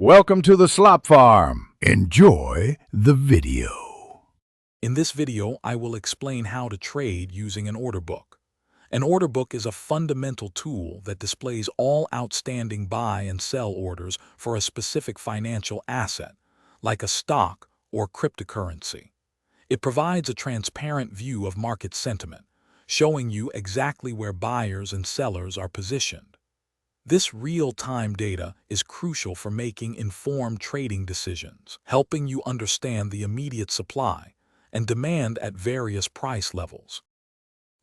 Welcome to the Slop Farm. Enjoy the video. In this video, I will explain how to trade using an order book. An order book is a fundamental tool that displays all outstanding buy and sell orders for a specific financial asset, like a stock or cryptocurrency. It provides a transparent view of market sentiment, showing you exactly where buyers and sellers are positioned. This real-time data is crucial for making informed trading decisions, helping you understand the immediate supply and demand at various price levels.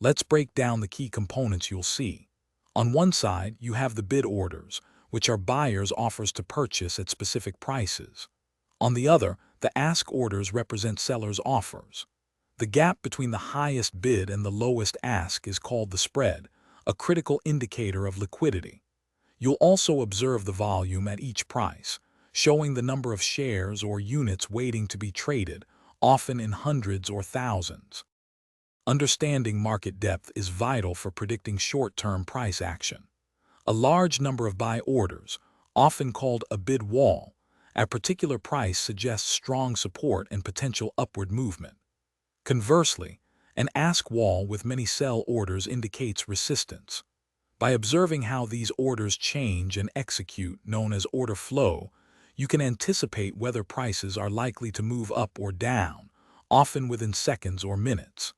Let's break down the key components you'll see. On one side, you have the bid orders, which are buyers' offers to purchase at specific prices. On the other, the ask orders represent sellers' offers. The gap between the highest bid and the lowest ask is called the spread, a critical indicator of liquidity. You'll also observe the volume at each price, showing the number of shares or units waiting to be traded, often in hundreds or thousands. Understanding market depth is vital for predicting short-term price action. A large number of buy orders, often called a bid wall, at a particular price suggests strong support and potential upward movement. Conversely, an ask wall with many sell orders indicates resistance. By observing how these orders change and execute, known as order flow, you can anticipate whether prices are likely to move up or down, often within seconds or minutes.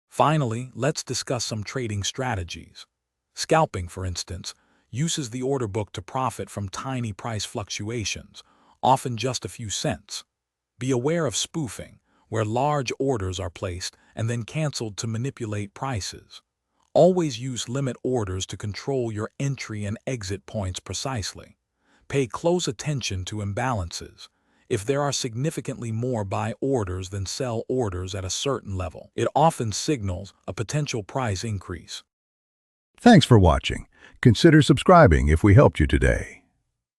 Finally, let's discuss some trading strategies. Scalping, for instance, uses the order book to profit from tiny price fluctuations, often just a few cents. Be aware of spoofing, where large orders are placed and then canceled to manipulate prices. Always use limit orders to control your entry and exit points precisely. Pay close attention to imbalances. If there are significantly more buy orders than sell orders at a certain level, it often signals a potential price increase. Thanks for watching. Consider subscribing if we helped you today.